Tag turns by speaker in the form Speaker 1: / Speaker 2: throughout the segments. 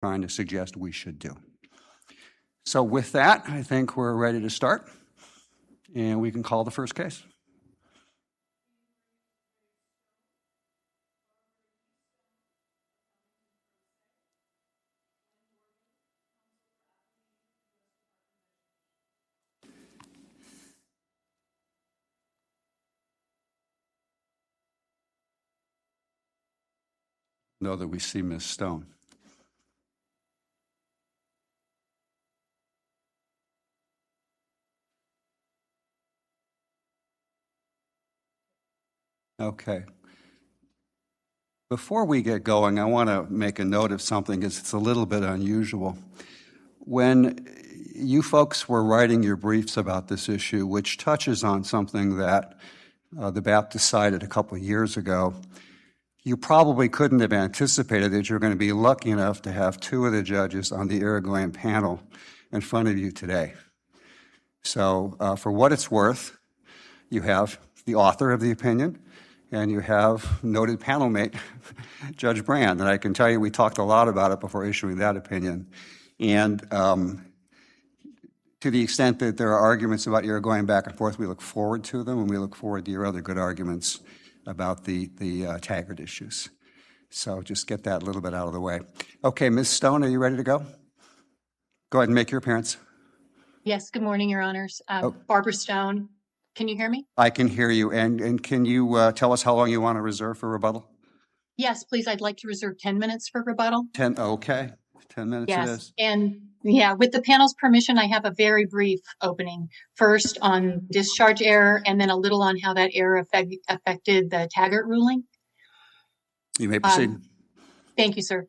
Speaker 1: trying to suggest we should do. So with that, I think we're ready to start, and we can call the first case. Know that we see Ms. Stone. Okay. Before we get going, I want to make a note of something because it's a little bit unusual. When you folks were writing your briefs about this issue, which touches on something that the BAP decided a couple of years ago, you probably couldn't have anticipated that you're going to be lucky enough to have two of the judges on the Irigoyen panel in front of you today. So for what it's worth, you have the author of the opinion, and you have noted panel mate, Judge Brand. And I can tell you we talked a lot about it before issuing that opinion. And to the extent that there are arguments about Irigoyen back and forth, we look forward to them, and we look forward to your other good arguments about the Taggart issues. So just get that a little bit out of the way. Okay, Ms. Stone, are you ready to go? Go ahead and make your appearance.
Speaker 2: Yes, good morning, Your Honors. Barbara Stone. Can you hear me?
Speaker 1: I can hear you. And can you tell us how long you want to reserve for rebuttal?
Speaker 2: Yes, please. I'd like to reserve 10 minutes for rebuttal.
Speaker 1: 10, okay. 10 minutes it is.
Speaker 2: And yeah, with the panel's permission, I have a very brief opening. First on discharge error, and then a little on how that error affected the Taggart ruling.
Speaker 1: You may proceed.
Speaker 2: Thank you, sir.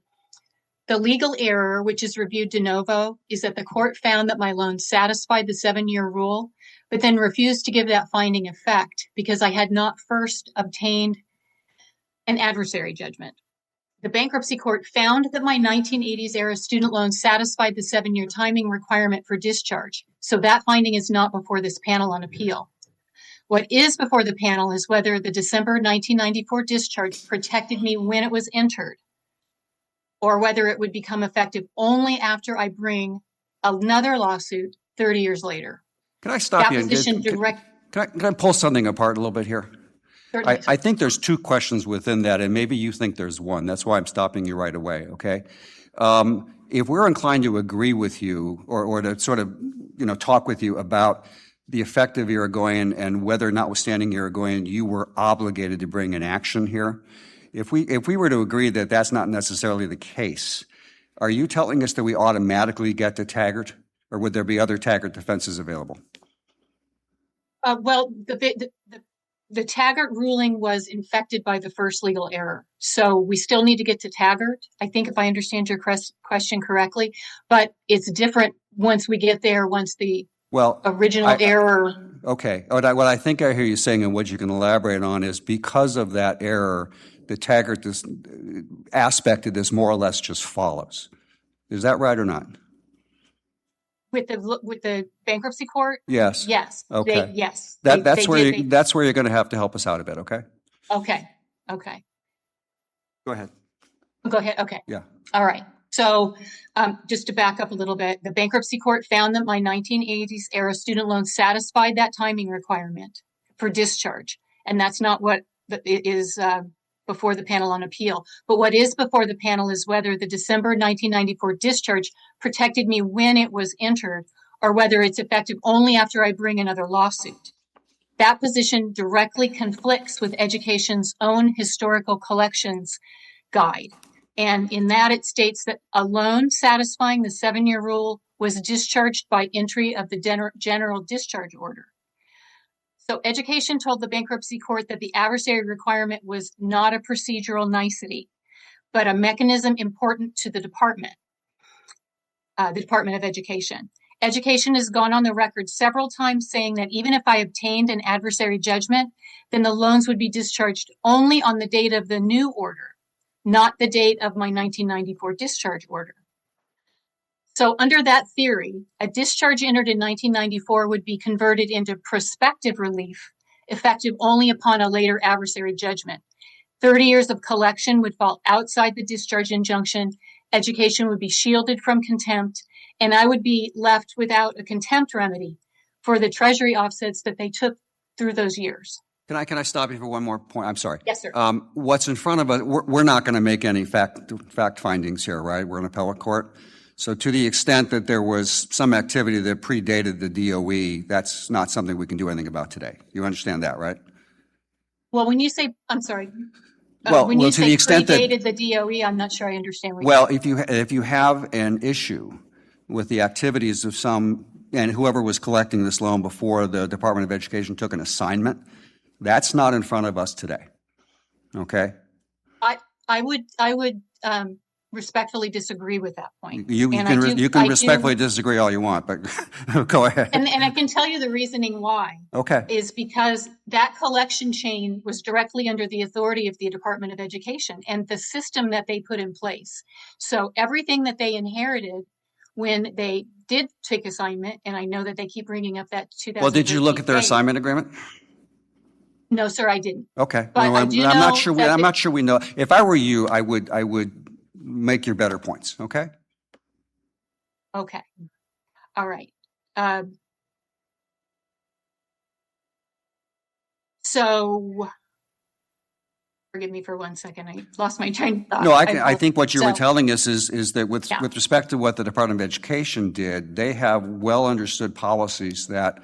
Speaker 2: The legal error, which is reviewed de novo, is that the court found that my loan satisfied the 7-year rule, but then refused to give that finding effect because I had not first obtained an adversary judgment. The bankruptcy court found that my 1980s era student loan satisfied the 7-year timing requirement for discharge. So that finding is not before this panel on appeal. What is before the panel is whether the December 1994 discharge protected me when it was entered, or whether it would become effective only after I bring another lawsuit 30 years later.
Speaker 1: Can I stop you?
Speaker 2: Can
Speaker 1: I pull something apart a little bit here? I think there's two questions within that, and maybe you think there's one. That's why I'm stopping you right away, okay? If we're inclined to agree with you or to sort of, talk with you about the effect of Irigoyen and whether, notwithstanding Irigoyen, you were obligated to bring an action here, if we were to agree that that's not necessarily the case, are you telling us that we automatically get to Taggart, or would there be other Taggart defenses available?
Speaker 2: Well, the Taggart ruling was infected by the first legal error. So we still need to get to Taggart, I think, if I understand your question correctly. But it's different once we get there, once the original error.
Speaker 1: Okay. What I think I hear you saying, and what you can elaborate on, is because of that error, the Taggart aspect of this more or less just follows. Is that right or not?
Speaker 2: With the bankruptcy court?
Speaker 1: Yes.
Speaker 2: Yes.
Speaker 1: Okay.
Speaker 2: Yes.
Speaker 1: That's where you're going to have to help us out a bit, okay?
Speaker 2: Okay.
Speaker 1: Go ahead.
Speaker 2: Okay.
Speaker 1: Yeah.
Speaker 2: All right. So just to back up a little bit, the bankruptcy court found that my 1980s era student loan satisfied that timing requirement for discharge. And that's not what is before the panel on appeal. But what is before the panel is whether the December 1994 discharge protected me when it was entered, or whether it's effective only after I bring another lawsuit. That position directly conflicts with Education's own historical collections guide. And in that, it states that a loan satisfying the 7-year rule was discharged by entry of the general discharge order. So Education told the bankruptcy court that the adversary requirement was not a procedural nicety, but a mechanism important to the Department of Education. Education has gone on the record several times saying that even if I obtained an adversary judgment, then the loans would be discharged only on the date of the new order, not the date of my 1994 discharge order. So under that theory, a discharge entered in 1994 would be converted into prospective relief, effective only upon a later adversary judgment. 30 years of collection would fall outside the discharge injunction, Education would be shielded from contempt, and I would be left without a contempt remedy for the Treasury offsets that they took through those years.
Speaker 1: Can I stop you for one more point? I'm sorry.
Speaker 2: Yes, sir.
Speaker 1: What's in front of us, we're not going to make any fact findings here, right? We're an appellate court. So to the extent that there was some activity that predated the DOE, that's not something we can do anything about today. You understand that, right?
Speaker 2: Well, when you say, I'm sorry.
Speaker 1: When you
Speaker 2: say
Speaker 1: to the extent
Speaker 2: predated the DOE, I'm not sure I understand what
Speaker 1: well, if you have an issue with the activities of some, and whoever was collecting this loan before the Department of Education took an assignment, that's not in front of us today. Okay?
Speaker 2: I would respectfully disagree with that point.
Speaker 1: You can respectfully disagree all you want, but go ahead.
Speaker 2: And I can tell you the reasoning why.
Speaker 1: Okay.
Speaker 2: Is because that collection chain was directly under the authority of the Department of Education and the system that they put in place. So everything that they inherited when they did take assignment, and I know that they keep bringing up that 2013.
Speaker 1: Well, did you look at their assignment agreement?
Speaker 2: No, sir, I didn't.
Speaker 1: Okay.
Speaker 2: But
Speaker 1: I'm not sure. I'm not sure we know. If I were you, I would make your better points. Okay.
Speaker 2: Okay. All right. So, forgive me for 1 second. I lost my train of thought.
Speaker 1: No, I think what you were telling us is that with respect to what the Department of Education did, they have well understood policies that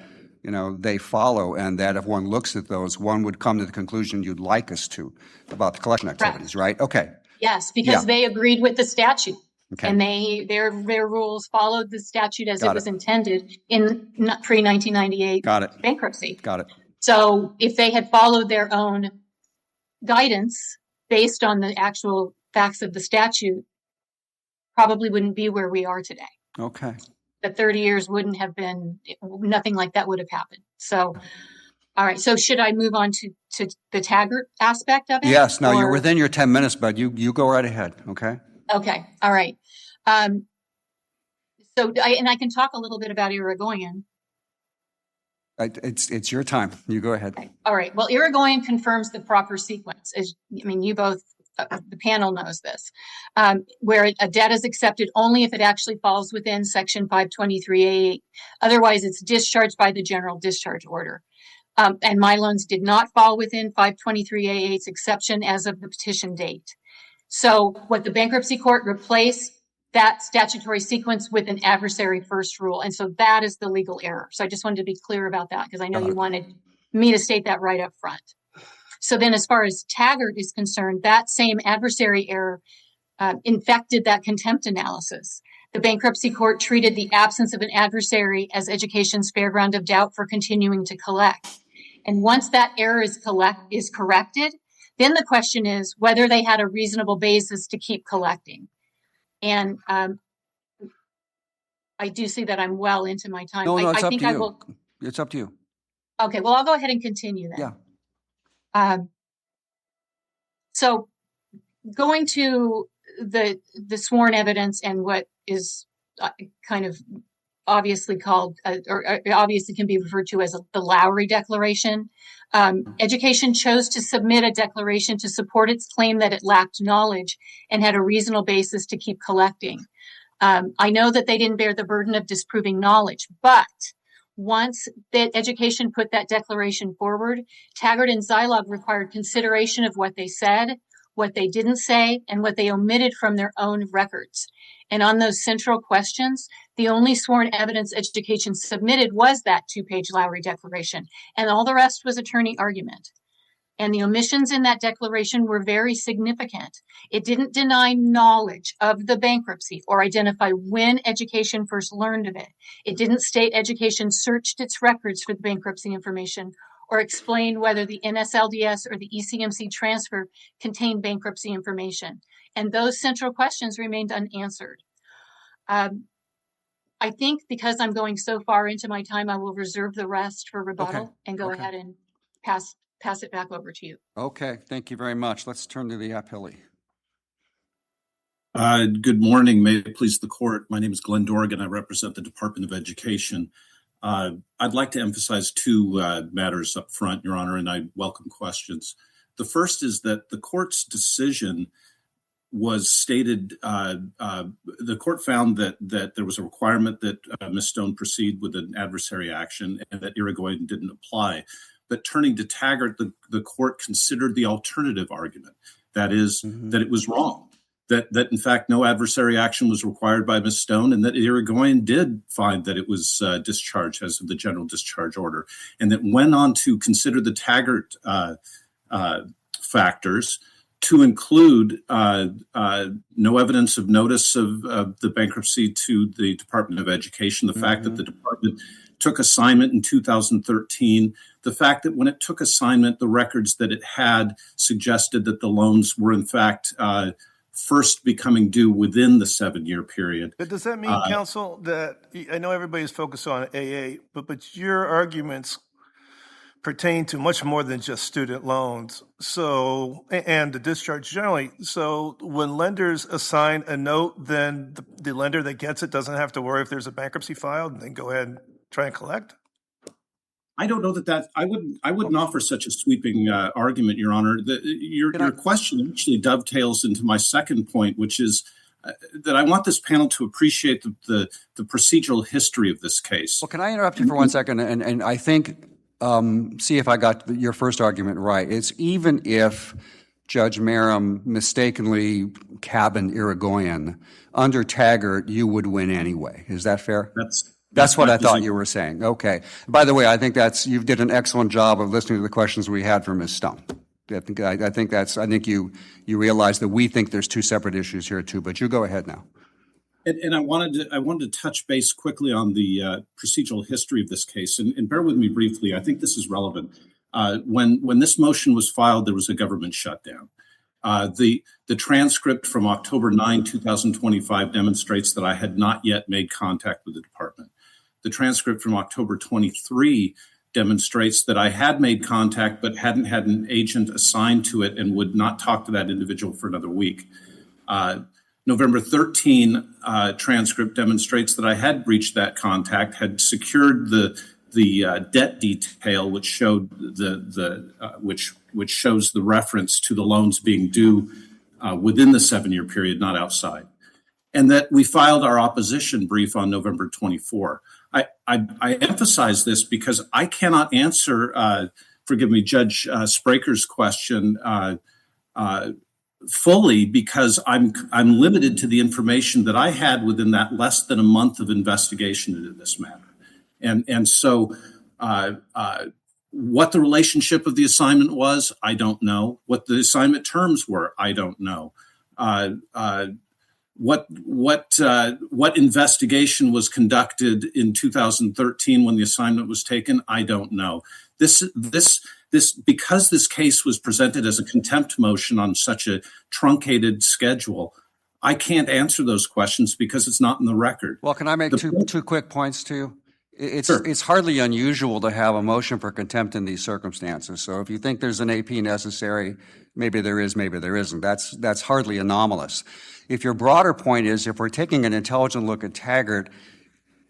Speaker 1: they follow, and that if one looks at those, one would come to the conclusion you'd like us to about the collection activities, right? Okay.
Speaker 2: Yes, because they agreed with the statute.
Speaker 1: Okay.
Speaker 2: And their rules followed the statute as it was intended in pre-1998 bankruptcy.
Speaker 1: Got it.
Speaker 2: So if they had followed their own guidance based on the actual facts of the statute, probably wouldn't be where we are today.
Speaker 1: Okay.
Speaker 2: The 30 years wouldn't have been, nothing like that would have happened. So, all right. So should I move on to the Taggart aspect of it?
Speaker 1: Yes. No, you're within your 10 minutes, but you go right ahead. Okay.
Speaker 2: Okay. All right. So I can talk a little bit about Irigoyen.
Speaker 1: It's your time. You go ahead.
Speaker 2: Okay. All right. Well, Irigoyen confirms the proper sequence. You both, the panel knows this, where a debt is accepted only if it actually falls within Section 523A8. Otherwise, it's discharged by the general discharge order. And my loans did not fall within 523A8's exception as of the petition date. So what the bankruptcy court replaced that statutory sequence with an adversary first rule. And so that is the legal error. So I just wanted to be clear about that because I know you wanted me to state that right up front. So then as far as Taggart is concerned, that same adversary error infected that contempt analysis. The bankruptcy court treated the absence of an adversary as education's fair ground of doubt for continuing to collect. And once that error is corrected, then the question is whether they had a reasonable basis to keep collecting. And I do see that I'm well into my time.
Speaker 1: No, it's up to you. It's up to you.
Speaker 2: Okay, well, I'll go ahead and continue then.
Speaker 1: Yeah.
Speaker 2: So going to the sworn evidence and what is kind of obviously called, or obviously can be referred to as the Lowry Declaration. Education chose to submit a declaration to support its claim that it lacked knowledge and had a reasonable basis to keep collecting. I know that they didn't bear the burden of disproving knowledge, but once that education put that declaration forward, Taggart and Zilog required consideration of what they said, what they didn't say, and what they omitted from their own records. And on those central questions, the only sworn evidence education submitted was that 2-page Lowry Declaration, and all the rest was attorney argument. And the omissions in that declaration were very significant. It didn't deny knowledge of the bankruptcy or identify when education first learned of it. It didn't state education searched its records for the bankruptcy information or explain whether the NSLDS or the ECMC transfer contained bankruptcy information. And those central questions remained unanswered. I think because I'm going so far into my time, I will reserve the rest for rebuttal and go ahead and pass it back over to you.
Speaker 1: Okay, thank you very much. Let's turn to the appellee.
Speaker 3: Good morning. May it please the court. My name is Glenn Dorgan. I represent the Department of Education. I'd like to emphasize two matters up front, Your Honor, and I welcome questions. The first is that the court's decision was stated. The court found that there was a requirement that Ms. Stone proceed with an adversary action, and that Irigoyen didn't apply. But turning to Taggart, the court considered the alternative argument, that is, that it was wrong, that in fact no adversary action was required by Ms. Stone, and that Irigoyen did find that it was discharged as of the general discharge order, and that went on to consider the Taggart factors to include no evidence of notice of the bankruptcy to the Department of Education, the fact that the department took assignment in 2013, the fact that when it took assignment, the records that it had suggested that the loans were in fact first becoming due within the 7-year period.
Speaker 4: But does that mean, counsel, that I know everybody's focused on AA, but your arguments pertain to much more than just student loans, so, and the discharge generally. So when lenders assign a note, then the lender that gets it doesn't have to worry if there's a bankruptcy filed, and then go ahead and try and collect?
Speaker 3: I don't know that I wouldn't offer such a sweeping argument, Your Honor. Your question actually dovetails into my second point, which is that I want this panel to appreciate the procedural history of this case.
Speaker 1: Well, can I interrupt you for 1 second? And I think, see if I got your first argument right. It's even if Judge Merrim mistakenly cabined Irigoyen, under Taggart, you would win anyway. Is that fair? That's what I thought you were saying. Okay. By the way, I think you did an excellent job of listening to the questions we had from Ms. Stone. I think you realize that we think there's two separate issues here too, but you go ahead now.
Speaker 3: And I wanted to touch base quickly on the procedural history of this case, and bear with me briefly. I think this is relevant. When this motion was filed, there was a government shutdown. The transcript from October 9, 2025 demonstrates that I had not yet made contact with the department. The transcript from October 23 demonstrates that I had made contact but hadn't had an agent assigned to it and would not talk to that individual for another week. November 13 transcript demonstrates that I had breached that contact, had secured the debt detail, which showed which shows the reference to the loans being due within the 7-year period, not outside, and that we filed our opposition brief on November 24. I emphasize this because I cannot answer, forgive me, Judge Spraker's question fully, because I'm limited to the information that I had within that less than a month of investigation into this matter, and so what the relationship of the assignment was, I don't know. What the assignment terms were, I don't know. What investigation was conducted in 2013 when the assignment was taken, I don't know. This because this case was presented as a contempt motion on such a truncated schedule, I can't answer those questions because it's not in the record.
Speaker 1: Well, can I make two quick points to you?
Speaker 3: Sure.
Speaker 1: It's hardly unusual to have a motion for contempt in these circumstances. So if you think there's an AP necessary, maybe there is, maybe there isn't. That's hardly anomalous. If your broader point is, if we're taking an intelligent look at Taggart,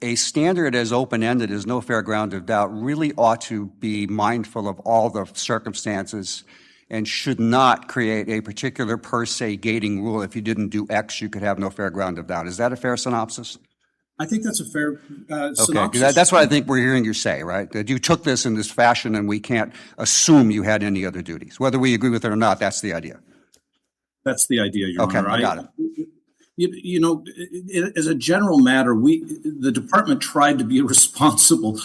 Speaker 1: a standard as open-ended as no fair ground of doubt really ought to be mindful of all the circumstances and should not create a particular per se gating rule. If you didn't do X, you could have no fair ground of doubt. Is that a fair synopsis?
Speaker 3: I think that's a fair synopsis.
Speaker 1: Okay, that's what I think we're hearing you say, right? That you took this in this fashion and we can't assume you had any other duties. Whether we agree with it or not, that's the idea.
Speaker 3: That's the idea, Your Honor.
Speaker 1: Okay, I got it.
Speaker 3: You know, as a general matter, the department tried to be a responsible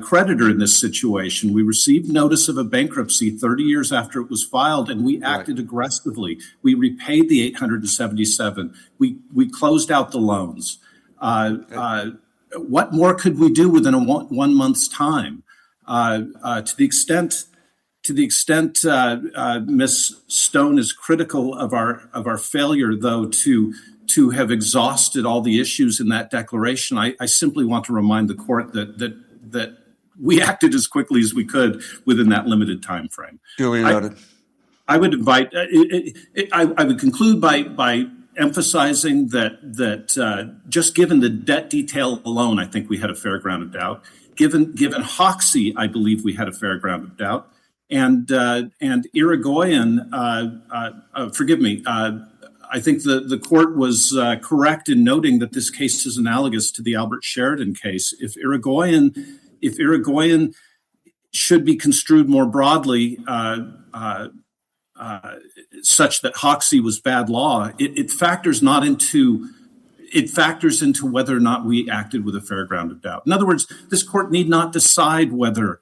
Speaker 3: creditor in this situation. We received notice of a bankruptcy 30 years after it was filed, and we acted aggressively. We repaid the $877. We closed out the loans. What more could we do within a 1 month's time? To the extent Ms. Stone is critical of our failure, though, to have exhausted all the issues in that declaration, I simply want to remind the court that we acted as quickly as we could within that limited time frame.
Speaker 1: Duly noted.
Speaker 3: I would invite. I would conclude by emphasizing that just given the debt detail alone, I think we had a fair ground of doubt. Given Hoxie, I believe we had a fair ground of doubt. And Irigoyen, forgive me, I think the court was correct in noting that this case is analogous to the Albert Sheridan case. If Irigoyen should be construed more broadly, such that Hoxie was bad law, it factors into whether or not we acted with a fair ground of doubt. In other words, this court need not decide whether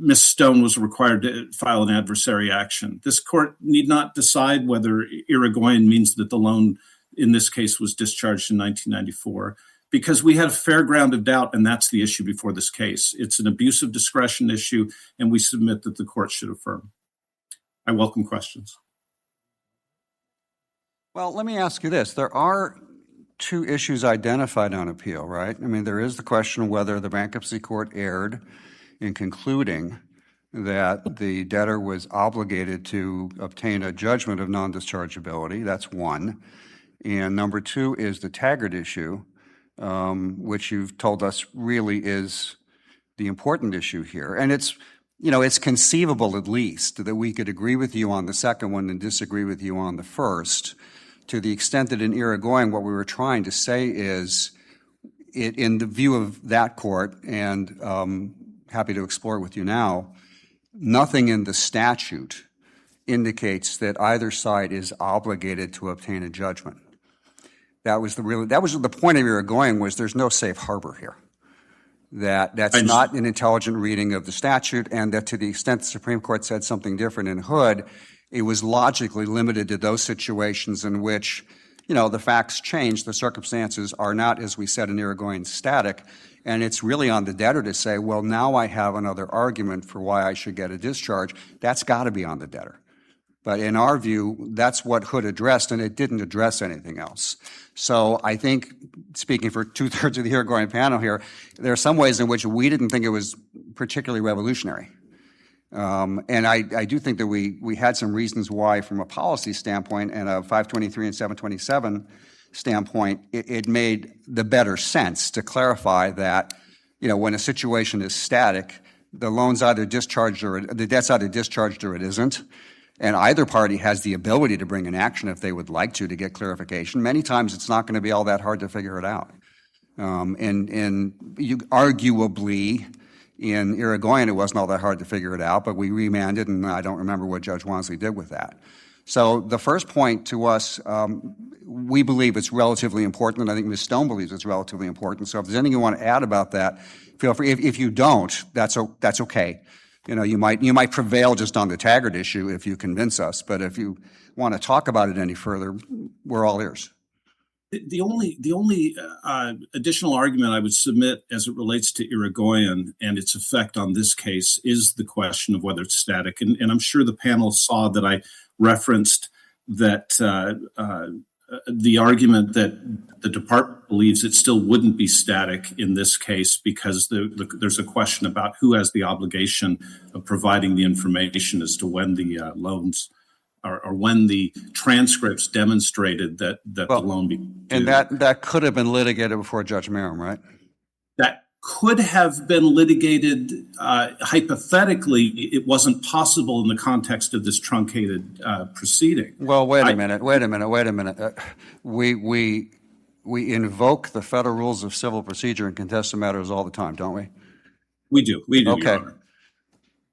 Speaker 3: Ms. Stone was required to file an adversary action. This court need not decide whether Irigoyen means that the loan in this case was discharged in 1994, because we had a fair ground of doubt, and that's the issue before this case. It's an abuse of discretion issue, and we submit that the court should affirm. I welcome questions.
Speaker 1: Well, let me ask you this. There are two issues identified on appeal, right? I mean, there is the question of whether the bankruptcy court erred in concluding that the debtor was obligated to obtain a judgment of non-dischargeability. That's one. And number two is the Taggart issue, which you've told us really is the important issue here. And it's conceivable at least that we could agree with you on the second one and disagree with you on the first, to the extent that in Irigoyen what we were trying to say is, in the view of that court, and happy to explore it with you now, nothing in the statute indicates that either side is obligated to obtain a judgment. That was the point of Irigoyen, was there's no safe harbor here. That's not an intelligent reading of the statute, and that to the extent the Supreme Court said something different in Hood, it was logically limited to those situations in which, the facts change, the circumstances are not, as we said in Irigoyen, static, and it's really on the debtor to say, well, now I have another argument for why I should get a discharge. That's got to be on the debtor. But in our view, that's what Hood addressed, and it didn't address anything else. So I think, speaking for two-thirds of the Irigoyen panel here, there are some ways in which we didn't think it was particularly revolutionary. And I do think that we had some reasons why, from a policy standpoint and a 523 and 727 standpoint, it made the better sense to clarify that, when a situation is static, the loan's either discharged or the debt's either discharged or it isn't. And either party has the ability to bring an action if they would like to get clarification. Many times it's not going to be all that hard to figure it out. And you arguably, in Irigoyen, it wasn't all that hard to figure it out, but we remanded, and I don't remember what Judge Wansley did with that. So the first point to us, we believe it's relatively important, and I think Ms. Stone believes it's relatively important. So if there's anything you want to add about that, feel free. If you don't, that's okay. You might prevail just on the Taggart issue if you convince us, but if you want to talk about it any further, we're all ears.
Speaker 3: The only additional argument I would submit as it relates to Irigoyen and its effect on this case is the question of whether it's static. And I'm sure the panel saw that I referenced that the argument that the department believes it still wouldn't be static in this case because there's a question about who has the obligation of providing the information as to when the loans or when the transcripts demonstrated that the loan be due.
Speaker 1: And that could have been litigated before Judge Merrim, right?
Speaker 3: That could have been litigated hypothetically. It wasn't possible in the context of this truncated proceeding.
Speaker 1: Well, wait a minute. We invoke the federal rules of civil procedure in contested matters all the time, don't we?
Speaker 3: We do,
Speaker 1: okay.
Speaker 3: Your Honor.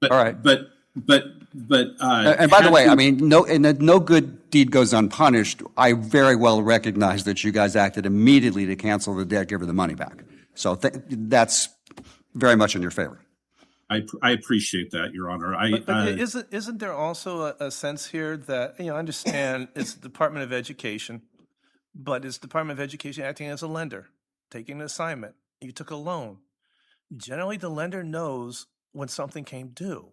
Speaker 3: But,
Speaker 1: all right.
Speaker 3: But
Speaker 1: and by the way, no good deed goes unpunished. I very well recognize that you guys acted immediately to cancel the debt, give her the money back. So that's very much in your favor.
Speaker 3: I appreciate that, Your Honor.
Speaker 4: But isn't there also a sense here that, I understand it's the Department of Education, but it's the Department of Education acting as a lender, taking an assignment. You took a loan. Generally, the lender knows when something came due.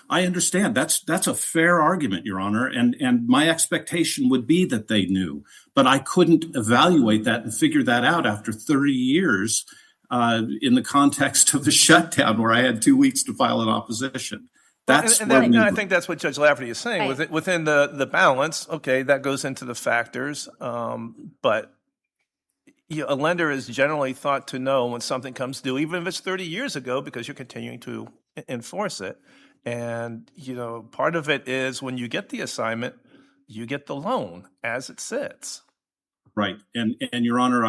Speaker 3: I understand. That's a fair argument, Your Honor, and my expectation would be that they knew, but I couldn't evaluate that and figure that out after 30 years in the context of the shutdown where I had 2 weeks to file an opposition.
Speaker 4: I think that's what Judge Lafferty is saying. Right. Within the balance, okay, that goes into the factors, but a lender is generally thought to know when something comes due, even if it's 30 years ago, because you're continuing to enforce it. And, part of it is when you get the assignment, you get the loan as it sits.
Speaker 3: Right. And Your Honor,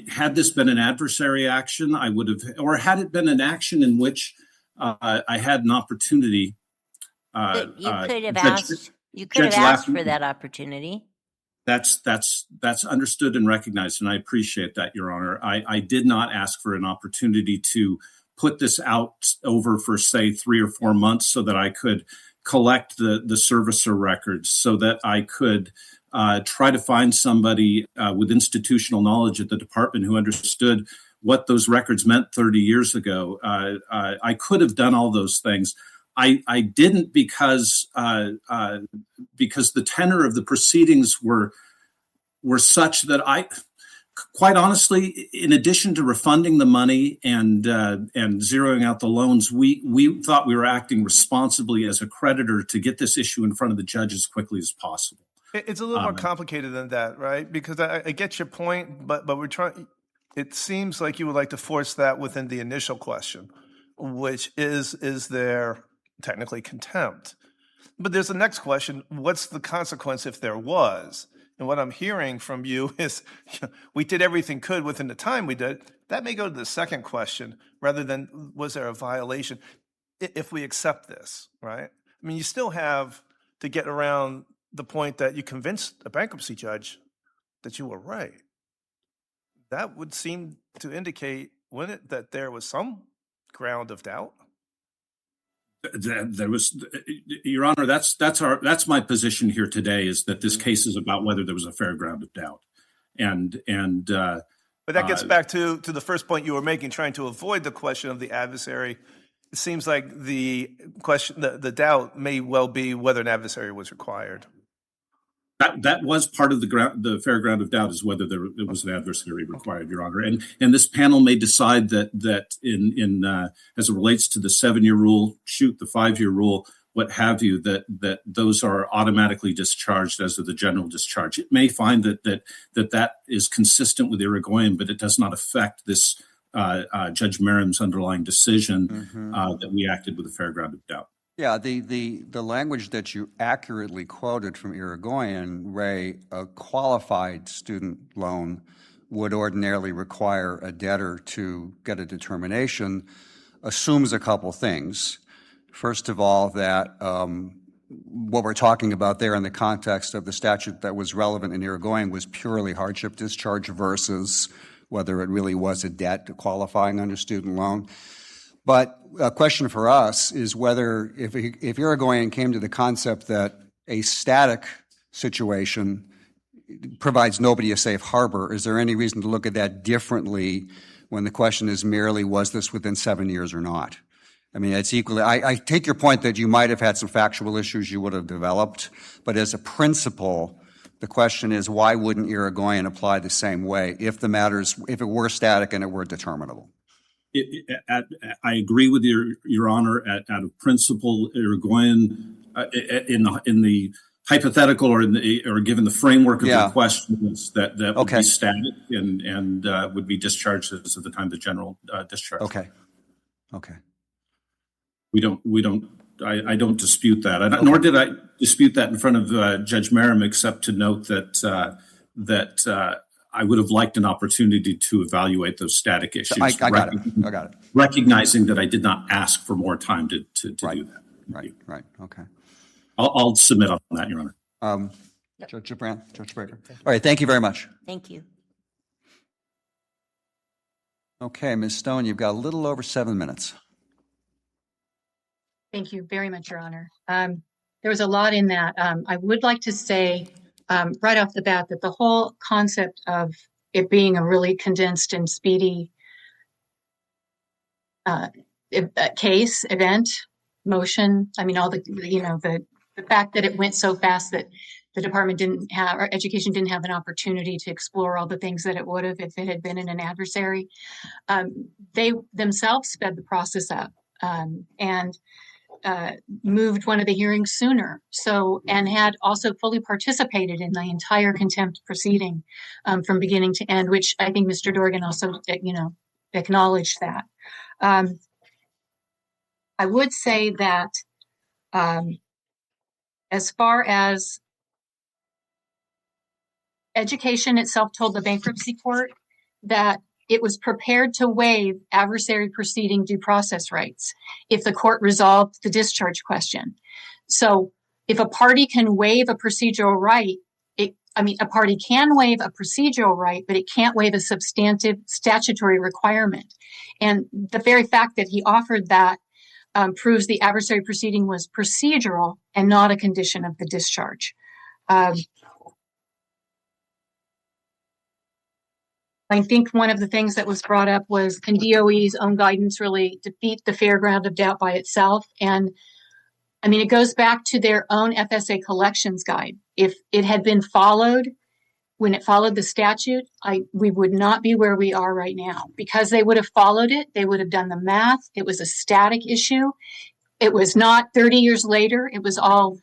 Speaker 3: had this been an adversary action, I would have, or had it been an action in which I had an opportunity.
Speaker 5: But you could have
Speaker 3: Judge-
Speaker 5: asked. You could have
Speaker 3: Judge
Speaker 5: asked
Speaker 3: Laffey-
Speaker 5: for that opportunity.
Speaker 3: That's understood and recognized, and I appreciate that, Your Honor. I did not ask for an opportunity to put this out over for, say, 3 or 4 months so that I could collect the servicer records, so that I could try to find somebody with institutional knowledge at the department who understood what those records meant 30 years ago. I could have done all those things. I didn't because the tenor of the proceedings were such that quite honestly, in addition to refunding the money and zeroing out the loans, we thought we were acting responsibly as a creditor to get this issue in front of the judge as quickly as possible.
Speaker 4: It's a little more complicated than that, right? Because I get your point, but we're trying. It seems like you would like to force that within the initial question, which is there technically contempt? But there's the next question: what's the consequence if there was? And what I'm hearing from you is we did everything could within the time we did. That may go to the second question rather than was there a violation if we accept this, right? I mean, you still have to get around the point that you convinced a bankruptcy judge that you were right. That would seem to indicate, wouldn't it, that there was some ground of doubt?
Speaker 3: There was, Your Honor, that's my position here today, is that this case is about whether there was a fair ground of doubt.
Speaker 4: But that gets back to the first point you were making, trying to avoid the question of the adversary. It seems like the question, the doubt may well be whether an adversary was required.
Speaker 3: That was part of the fair ground of doubt, is whether there was an adversary required, Your Honor. And this panel may decide that in as it relates to the 7-year rule, the 5-year rule, what have you, that those are automatically discharged as of the general discharge. It may find that is consistent with Irigoyen, but it does not affect this Judge Merrim's underlying decision that we acted with a fair ground of doubt.
Speaker 1: Yeah, the language that you accurately quoted from Irigoyen, Ray, a qualified student loan would ordinarily require a debtor to get a determination, assumes a couple things. First of all, that what we're talking about there in the context of the statute that was relevant in Irigoyen was purely hardship discharge versus whether it really was a debt qualifying under student loan. But a question for us is whether, if Irigoyen came to the concept that a static situation provides nobody a safe harbor, is there any reason to look at that differently when the question is merely, was this within 7 years or not? I mean, it's equally, I take your point that you might have had some factual issues you would have developed, but as a principle, the question is, why wouldn't Irigoyen apply the same way if it were static and it were determinable?
Speaker 3: I agree with Your Honor. At a principle, Irigoyen, in the hypothetical or given the framework of the questions, that would be static and would be discharged as of the time of the general discharge.
Speaker 1: Okay.
Speaker 3: We don't. I don't dispute that. Nor did I dispute that in front of Judge Merrim, except to note that I would have liked an opportunity to evaluate those static issues.
Speaker 1: I got it.
Speaker 3: Recognizing that I did not ask for more time to do that.
Speaker 1: Right. Okay.
Speaker 3: I'll submit on that, Your Honor.
Speaker 1: Judge Gibran, Judge Breger. All right. Thank you very much.
Speaker 5: Thank you.
Speaker 1: Okay, Ms. Stone, you've got a little over 7 minutes.
Speaker 2: Thank you very much, Your Honor. There was a lot in that. I would like to say right off the bat that the whole concept of it being a really condensed and speedy case, event, motion, I mean, all the fact that it went so fast that the department didn't have, or education didn't have an opportunity to explore all the things that it would have if it had been in an adversary. They themselves sped the process up and moved one of the hearings sooner. And had also fully participated in the entire contempt proceeding from beginning to end, which I think Mr. Dorgan also, acknowledged that. I would say that as far as education itself told the bankruptcy court that it was prepared to waive adversary proceeding due process rights if the court resolved the discharge question. So if a party can waive a procedural right, a party can waive a procedural right, but it can't waive a substantive statutory requirement. And the very fact that he offered that proves the adversary proceeding was procedural and not a condition of the discharge. I think one of the things that was brought up was, can DOE's own guidance really defeat the fair ground of doubt by itself? And it goes back to their own FSA collections guide. If it had been followed, when it followed the statute, we would not be where we are right now. Because they would have followed it, they would have done the math. It was a static issue. It was not 30 years later. It was all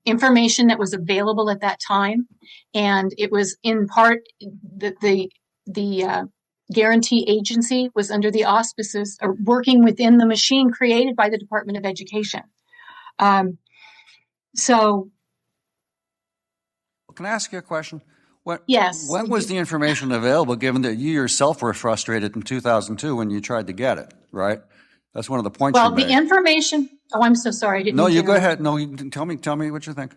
Speaker 2: information that was available at that time. And it was in part, the guarantee agency was under the auspices or working within the machine created by the Department of Education.
Speaker 1: Can I ask you a question?
Speaker 2: Yes.
Speaker 1: When was the information available, given that you yourself were frustrated in 2002 when you tried to get it, right? That's one of the points you made.
Speaker 2: The information, I'm so sorry. I didn't
Speaker 1: No, you go ahead. No, tell me what you think.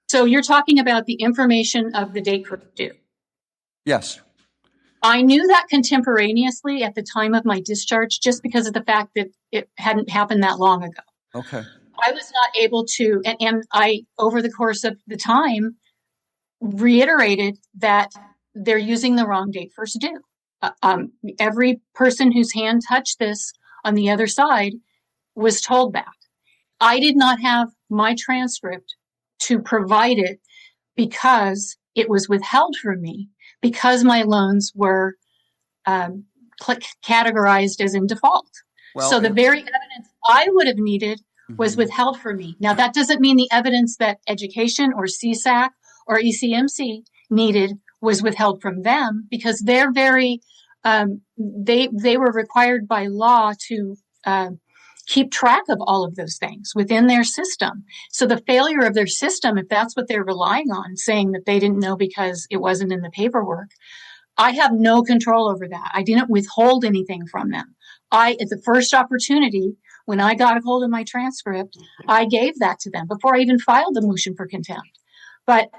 Speaker 2: So you're talking about the information of the date due.
Speaker 1: Yes.
Speaker 2: I knew that contemporaneously at the time of my discharge, just because of the fact that it hadn't happened that long ago.
Speaker 1: Okay.
Speaker 2: I was not able to, and I, over the course of the time, reiterated that they're using the wrong date first due. Every person whose hand touched this on the other side was told that. I did not have my transcript to provide it because it was withheld from me, because my loans were categorized as in default. So the very evidence I would have needed was withheld from me. Now, that doesn't mean the evidence that education or CSAC or ECMC needed was withheld from them, because they're very, they were required by law to keep track of all of those things within their system. So the failure of their system, if that's what they're relying on, saying that they didn't know because it wasn't in the paperwork, I have no control over that. I didn't withhold anything from them. At the first opportunity, when I got a hold of my transcript, I gave that to them before I even filed the motion for contempt. But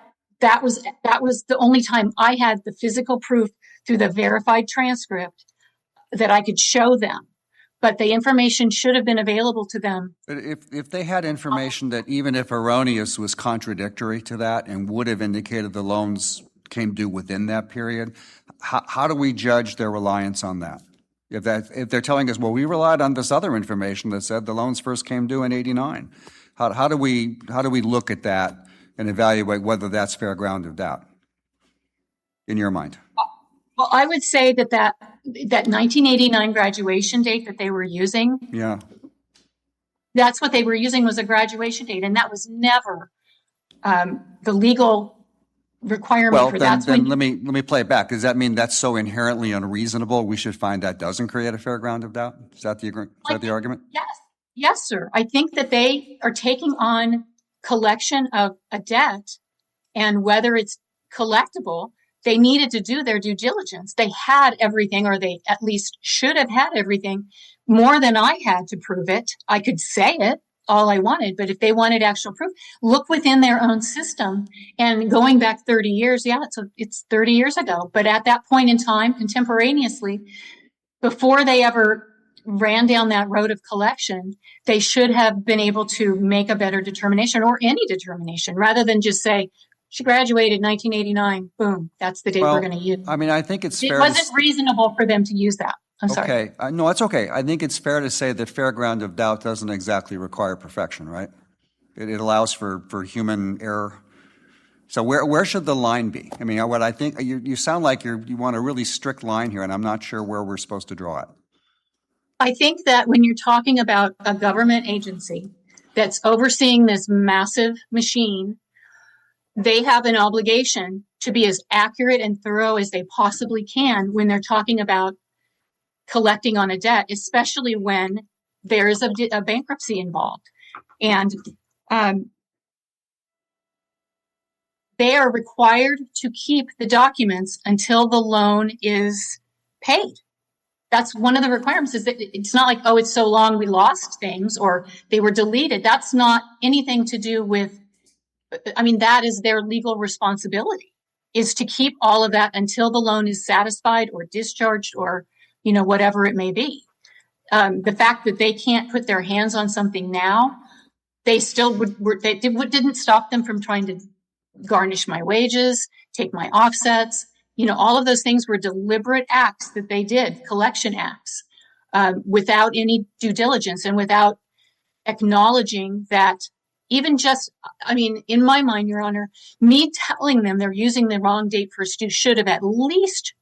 Speaker 2: that was the only time I had the physical proof through the verified transcript that I could show them. But the information should have been available to them.
Speaker 1: But if they had information that, even if erroneous, was contradictory to that and would have indicated the loans came due within that period, how do we judge their reliance on that? If they're telling us, well, we relied on this other information that said the loans first came due in '89, how do we look at that and evaluate whether that's fair ground of doubt in your mind?
Speaker 2: Well, I would say that 1989 graduation date that they were using,
Speaker 1: Yeah,
Speaker 2: that's what they were using, was a graduation date, and that was never the legal requirement
Speaker 1: well,
Speaker 2: for
Speaker 1: then,
Speaker 2: that.
Speaker 1: then let me play it back. Does that mean that's so inherently unreasonable we should find that doesn't create a fair ground of doubt? Is that the argument?
Speaker 2: Yes, sir. I think that they are taking on collection of a debt, and whether it's collectible, they needed to do their due diligence. They had everything, or they at least should have had everything, more than I had to prove it. I could say it all I wanted, but if they wanted actual proof, look within their own system. And going back 30 years, it's 30 years ago. But at that point in time, contemporaneously, before they ever ran down that road of collection, they should have been able to make a better determination, or any determination, rather than just say, she graduated 1989, boom, that's the date we're going to use.
Speaker 1: I think it's fair.
Speaker 2: It wasn't reasonable for them to use that. I'm sorry.
Speaker 1: Okay. No, it's okay. I think it's fair to say that fair ground of doubt doesn't exactly require perfection, right? It allows for human error. So where should the line be? What I think, you sound like you want a really strict line here, and I'm not sure where we're supposed to draw it.
Speaker 2: I think that when you're talking about a government agency that's overseeing this massive machine, they have an obligation to be as accurate and thorough as they possibly can when they're talking about collecting on a debt, especially when there is a bankruptcy involved. And they are required to keep the documents until the loan is paid. That's one of the requirements. Is that it's not like, oh, it's so long we lost things or they were deleted. That's not anything to do with, I mean, that is their legal responsibility, is to keep all of that until the loan is satisfied or discharged or, you know, whatever it may be. The fact that they can't put their hands on something now, they still didn't stop them from trying to garnish my wages, take my offsets. You know, all of those things were deliberate acts that they did, collection acts, without any due diligence and without acknowledging that even just, I mean, in my mind, Your Honor, me telling them they're using the wrong date for due should have at least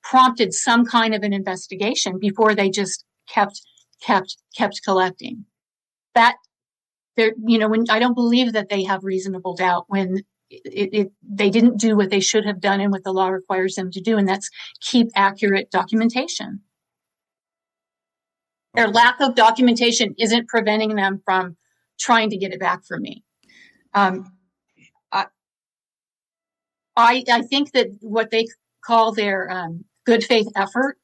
Speaker 2: prompted some kind of an investigation before they just kept collecting. That, there, you know, when I don't believe that they have reasonable doubt when they didn't do what they should have done and what the law requires them to do, and that's keep accurate documentation. Their lack of documentation isn't preventing them from trying to get it back from me. I think that what they call their good faith effort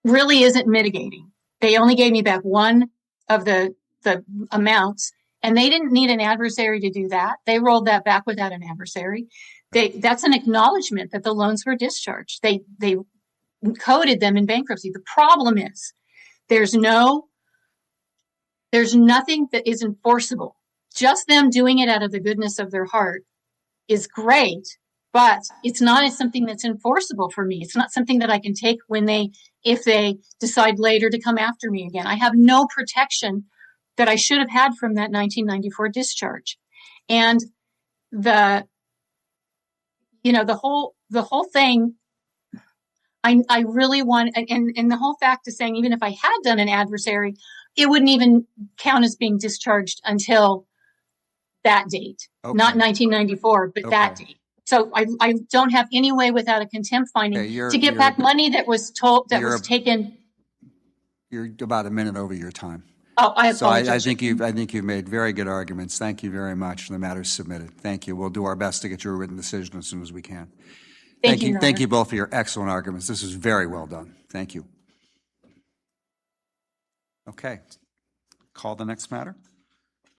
Speaker 2: really isn't mitigating. They only gave me back one of the amounts, and they didn't need an adversary to do that. They rolled that back without an adversary. That's an acknowledgement that the loans were discharged. They coded them in bankruptcy. The problem is there's nothing that is enforceable. Just them doing it out of the goodness of their heart is great, but it's not something that's enforceable for me. It's not something that I can take if they decide later to come after me again. I have no protection that I should have had from that 1994 discharge. And the whole thing, I really want, and the whole fact is saying, even if I had done an adversary, it wouldn't even count as being discharged until that date, not 1994, but that date. So I don't have any way without a contempt finding to get back money that was taken.
Speaker 1: You're about a minute over your time.
Speaker 2: Oh, I apologize.
Speaker 1: So I think you've made very good arguments. Thank you very much. The matter's submitted. Thank you. We'll do our best to get you a written decision as soon as we can.
Speaker 2: Thank you, Your
Speaker 1: Thank
Speaker 2: Honor.
Speaker 1: you both for your excellent arguments. This is very well done. Thank you. Okay. Call the next matter.